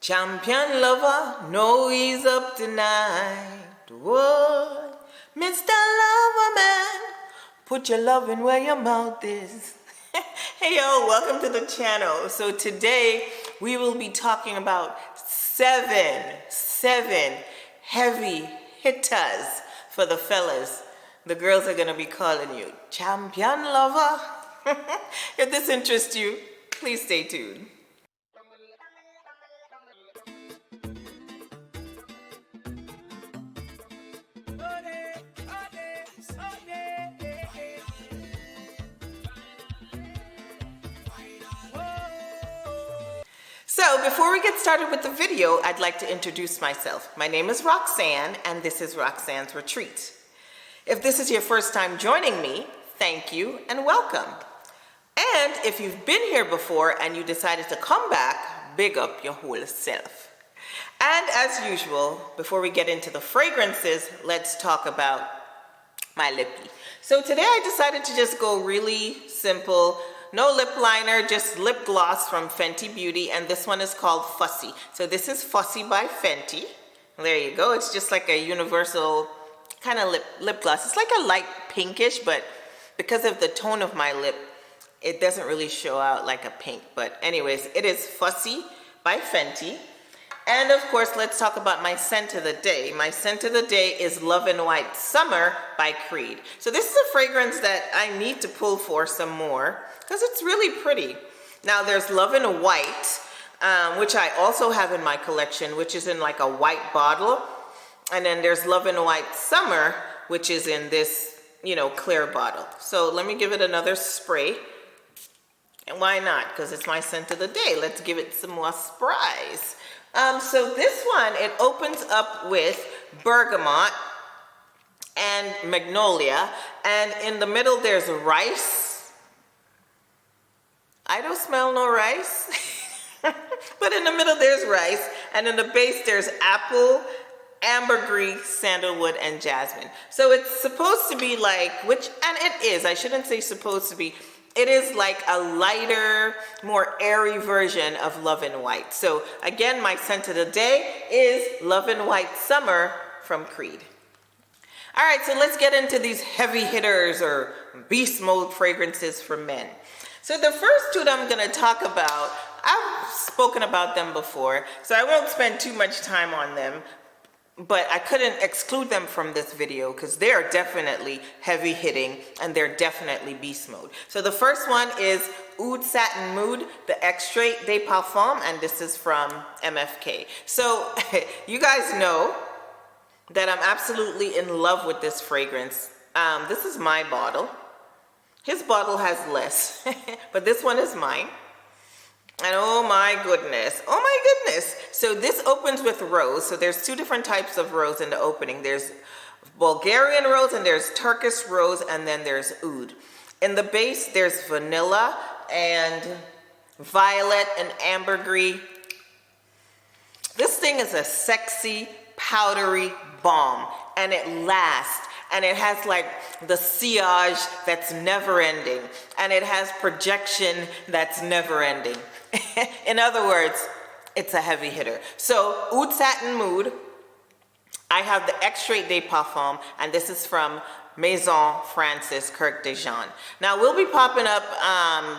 Champion lover, no ease up tonight. What? Mr. Lover Man, put your loving where your mouth is. Hey yo, welcome to the channel. So today we will be talking about seven heavy hitters for the fellas. The girls are gonna be calling you champion lover. If this interests you, please stay tuned. So before we get started with the video, I'd like to introduce myself. My name is Roxanne, and this is Roxanne's Retreat. If this is your first time joining me, thank you and welcome. And if you've been here before and you decided to come back, big up your whole self. And as usual, before we get into the fragrances, let's talk about my Lippy. So today I decided to just go really simple. No lip liner, just lip gloss from Fenty Beauty, and this one is called Fussy. So this is Fussy by Fenty. There you go. It's just like a universal kind of lip gloss. It's like a light pinkish, but because of the tone of my lip, it doesn't really show out like a pink. But anyways, it is Fussy by Fenty. And of course, let's talk about my scent of the day. My scent of the day is Love in White Summer by Creed. So this is a fragrance that I need to pull for some more because it's really pretty. Now there's Love in White, which I also have in my collection, which is in like a white bottle. And then there's Love in White Summer, which is in this, clear bottle. So let me give it another spray. And why not? Because it's my scent of the day. Let's give it some more sprays. So this one, it opens up with bergamot and magnolia, and in the middle there's rice. I don't smell no rice, but in the middle there's rice, and in the base there's apple, ambergris, sandalwood, and jasmine. So it's supposed to be like, and it is, I shouldn't say supposed to be, it is like a lighter, more airy version of Love in White. So again, my scent of the day is Love in White Summer from Creed. All right, so let's get into these heavy hitters or beast mode fragrances for men. So the first two that I'm gonna talk about, I've spoken about them before, so I won't spend too much time on them, but I couldn't exclude them from this video because they are definitely heavy hitting and they're definitely beast mode. So the first one is Oud Satin Mood, the Extrait de Parfum, and this is from MFK. So you guys know that I'm absolutely in love with this fragrance. This is my bottle. His bottle has less, but this one is mine. And oh my goodness. So this opens with rose. So there's two different types of rose in the opening. There's Bulgarian rose and there's Turkish rose, and then there's oud. In the base there's vanilla and violet and ambergris. This thing is a sexy, powdery bomb, and it lasts. And it has like the sillage that's never ending. And it has projection that's never ending. In other words, it's a heavy hitter. So Oud Satin Mood, I have the Extrait de Parfum, and this is from Maison Francis Kirk de Jean. Now we'll be popping up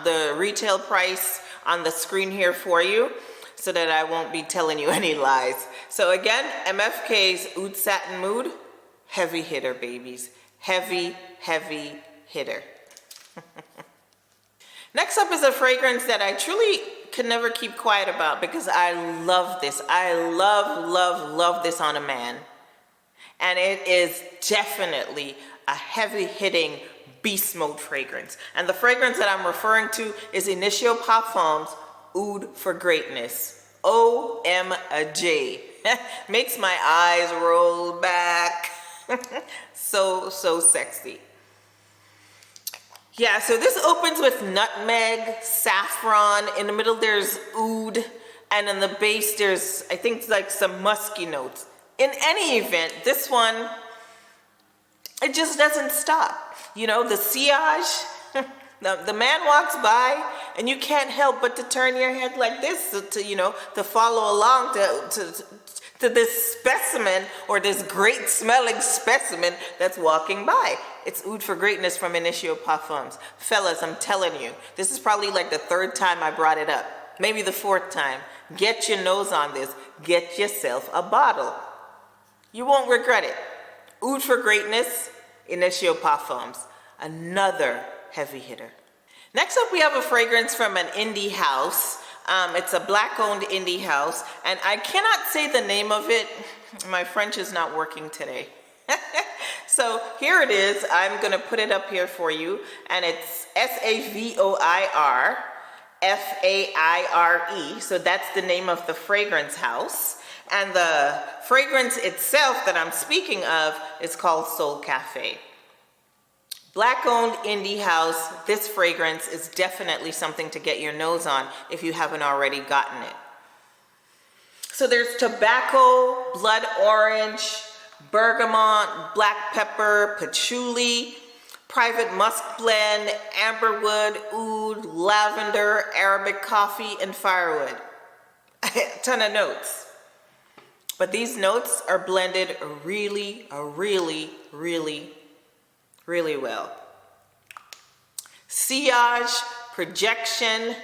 the retail price on the screen here for you so that I won't be telling you any lies. So again, MFK's Oud Satin Mood, heavy hitter, babies. Heavy hitter. Next up is a fragrance that I truly can never keep quiet about because I love this. I love this on a man. And it is definitely a heavy hitting beast mode fragrance. And the fragrance that I'm referring to is Initio Parfums Oud for Greatness. OMAD. Makes my eyes roll back. So sexy. Yeah, so this opens with nutmeg, saffron. In the middle there's oud, and in the base there's, I think, like some musky notes. In any event, this one, it just doesn't stop. The sillage, the man walks by and you can't help but to turn your head like this to follow along to this specimen, or this great smelling specimen that's walking by. It's Oud for Greatness from Initio Parfums. Fellas, I'm telling you, this is probably like the 3rd time I brought it up. Maybe the 4th time. Get your nose on this. Get yourself a bottle. You won't regret it. Oud for Greatness, Initio Parfums. Another heavy hitter. Next up, we have a fragrance from an indie house. It's a black-owned indie house, and I cannot say the name of it. My French is not working today. So here it is. I'm going to put it up here for you, and it's Savoirfaire. So that's the name of the fragrance house. And the fragrance itself that I'm speaking of is called Soul Cafe. Black-owned indie house. This fragrance is definitely something to get your nose on if you haven't already gotten it. So there's tobacco, blood orange, bergamot, black pepper, patchouli, private musk blend, amberwood, oud, lavender, Arabic coffee, and firewood. A ton of notes. But these notes are blended really well. Sillage, projection,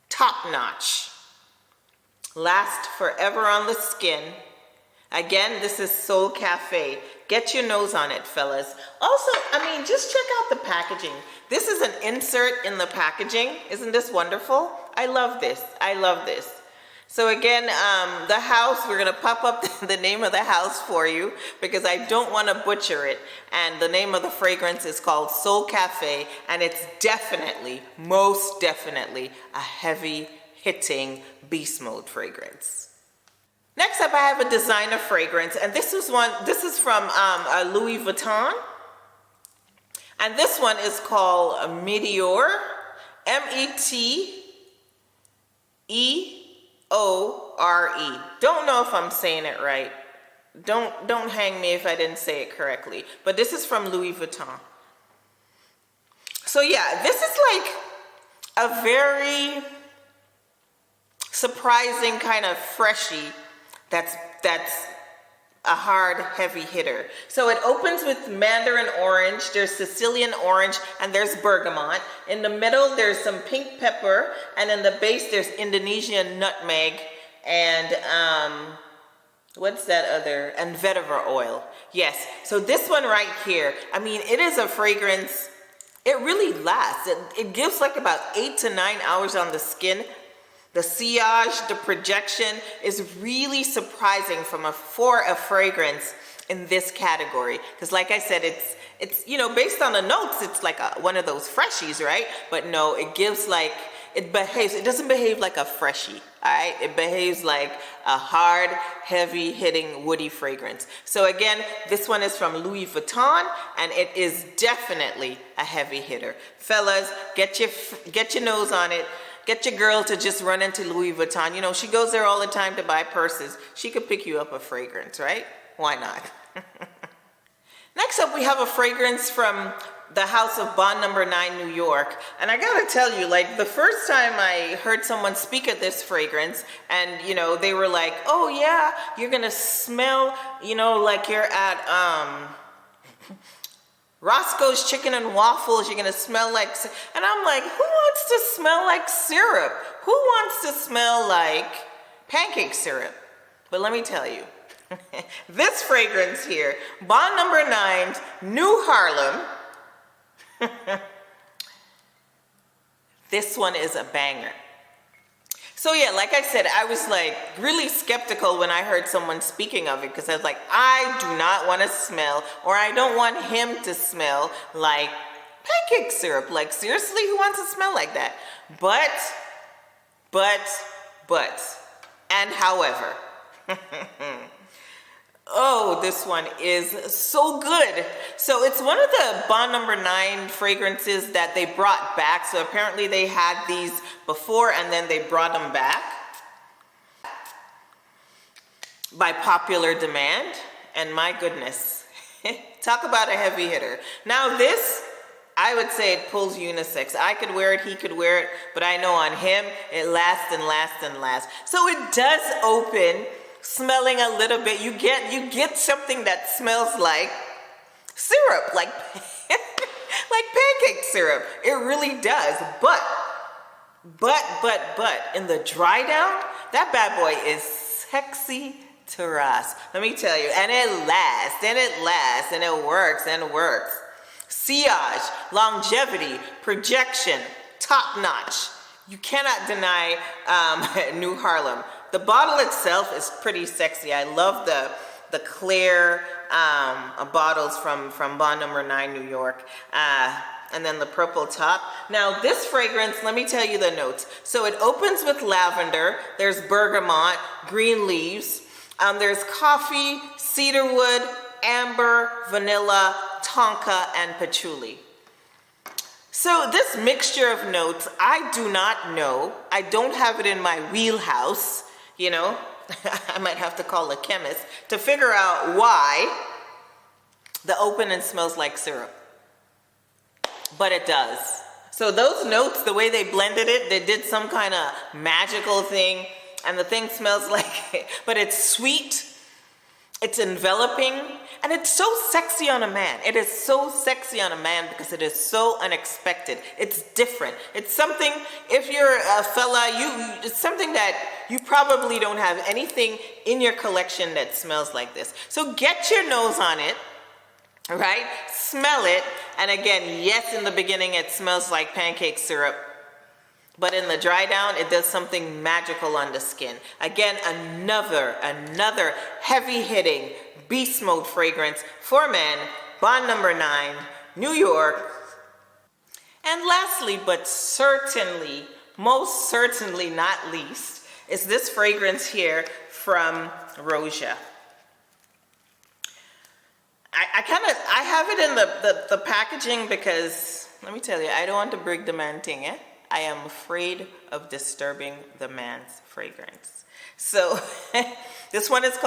top notch. Last forever on the skin. Again, this is Soul Cafe. Get your nose on it, fellas. Also, just check out the packaging. This is an insert in the packaging. Isn't this wonderful? I love this. So again, the house, we're going to pop up the name of the house for you because I don't want to butcher it. And the name of the fragrance is called Soul Cafe, and it's definitely, most definitely, a heavy-hitting beast mode fragrance. Next up, I have a designer fragrance, and this is from Louis Vuitton. And this one is called Meteor, Meteore. Don't know if I'm saying it right. Don't hang me if I didn't say it correctly. But this is from Louis Vuitton. So yeah, this is like a very surprising kind of freshie that's a hard, heavy hitter. So it opens with mandarin orange, there's Sicilian orange, and there's bergamot. In the middle, there's some pink pepper, and in the base, there's Indonesian nutmeg, and what's that other? And vetiver oil. Yes, so this one right here, it is a fragrance, it really lasts. It gives like about 8 to 9 hours on the skin. The sillage, the projection is really surprising for a fragrance in this category. Because like I said, it's based on the notes, it's like one of those freshies, right? But no, it doesn't behave like a freshie, all right? It behaves like a hard, heavy hitting woody fragrance. So again, this one is from Louis Vuitton, and it is definitely a heavy hitter. Fellas, get your nose on it. Get your girl to just run into Louis Vuitton. She goes there all the time to buy purses. She could pick you up a fragrance, right? Why not? Next up, we have a fragrance from the house of Bond No. 9, New York. And I gotta tell you, like, the first time I heard someone speak of this fragrance, and, they were like, oh yeah, you're gonna smell, like you're at, Roscoe's Chicken and Waffles, you're gonna smell like, and I'm like, who wants to smell like syrup? Who wants to smell like pancake syrup? But let me tell you, this fragrance here, Bond No. 9's New Harlem, this one is a banger. So yeah, like I said, I was like really skeptical when I heard someone speaking of it, because I was like, I do not want to smell, or I don't want him to smell like pancake syrup. Like, seriously, who wants to smell like that? But, and however, oh, this one is so good. So it's one of the Bond No. 9 fragrances that they brought back. So apparently they had these before and then they brought them back by popular demand. And my goodness, talk about a heavy hitter. Now this I would say it pulls unisex. I could wear it, he could wear it, but I know on him, it lasts and lasts and lasts. So it does open, smelling a little bit. You get something that smells like syrup, like pancake syrup. It really does. But, in the dry down, that bad boy is sexy to Ross. Let me tell you. And it lasts, and it lasts, and it works, and works. Sillage, longevity, projection, top notch. You cannot deny New Harlem. The bottle itself is pretty sexy. I love the clear bottles from Bond Number 9, New York. And then the purple top. Now this fragrance, let me tell you the notes. So it opens with lavender, there's bergamot, green leaves, there's coffee, cedarwood, amber, vanilla, tonka, and patchouli. So this mixture of notes, I do not know. I don't have it in my wheelhouse, you know. I might have to call a chemist to figure out why the opening smells like syrup. But it does. So those notes, the way they blended it, they did some kind of magical thing, and the thing smells like it. But it's sweet, it's enveloping, and it's so sexy on a man. It is so sexy on a man because it is so unexpected. It's different. It's something, if you're a fella, it's something that you probably don't have anything in your collection that smells like this. So get your nose on it, right? Smell it. And again, yes, in the beginning it smells like pancake syrup, but in the dry down, it does something magical on the skin. Again, another heavy hitting beast mode fragrance for men, Bond Number 9, New York. And lastly, but certainly, most certainly not least, is this fragrance here from Roja. I have it in the packaging because, let me tell you, I don't want to break the man thing, eh? I am afraid of disturbing the man's fragrance. So this one is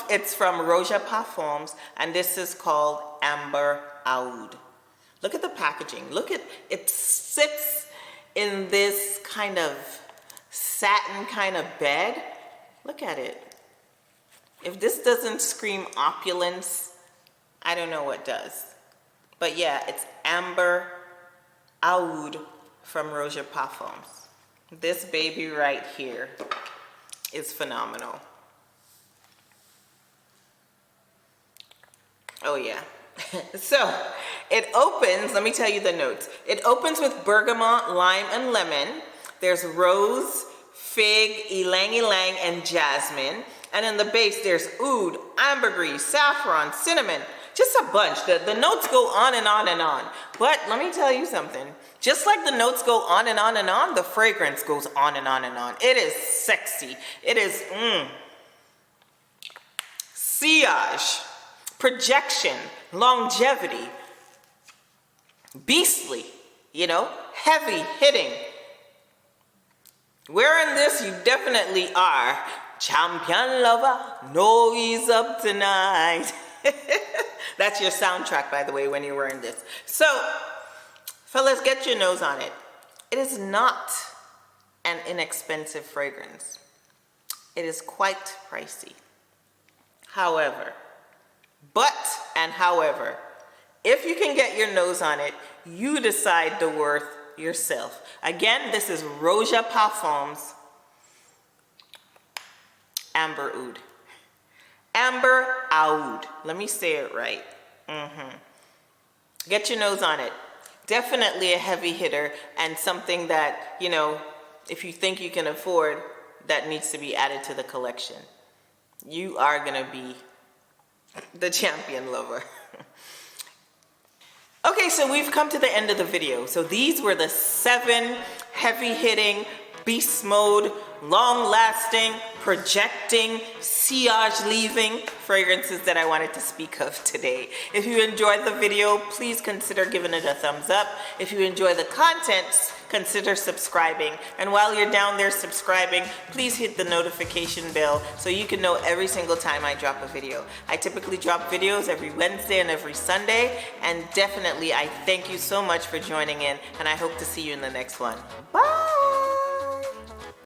it's from Roja Parfums, and this is called Amber Oud. Look at the packaging. Look at it, sits in this kind of satin kind of bed. Look at it. If this doesn't scream opulence, I don't know what does. But yeah, it's Amber Oud from Roja Parfums. This baby right here is phenomenal. Oh yeah. So it opens, let me tell you the notes. It opens with bergamot, lime, and lemon. There's rose, fig, ylang ylang, and jasmine. And in the base, there's oud, ambergris, saffron, cinnamon. Just a bunch. The notes go on and on and on. But let me tell you something. Just like the notes go on and on and on, the fragrance goes on and on and on. It is sexy. It is sillage, projection, longevity, beastly, you know, heavy hitting. Wearing this, you definitely are champion lover, no ease up tonight. That's your soundtrack, by the way, when you're wearing this. So, fellas, get your nose on it. It is not an inexpensive fragrance. It is quite pricey. However, if you can get your nose on it, you decide the worth yourself. Again, this is Roja Parfums Amber Oud. Amber Oud. Let me say it right. Get your nose on it. Definitely a heavy hitter and something that, you know, if you think you can afford, that needs to be added to the collection. You are going to be the champion lover. Okay, so we've come to the end of the video. So these were the 7 heavy-hitting, beast mode, long-lasting, projecting, sillage-leaving fragrances that I wanted to speak of today. If you enjoyed the video, please consider giving it a thumbs up. If you enjoy the content, consider subscribing. And while you're down there subscribing, please hit the notification bell so you can know every single time I drop a video. I typically drop videos every Wednesday and every Sunday, and definitely I thank you so much for joining in, and I hope to see you in the next one. Bye!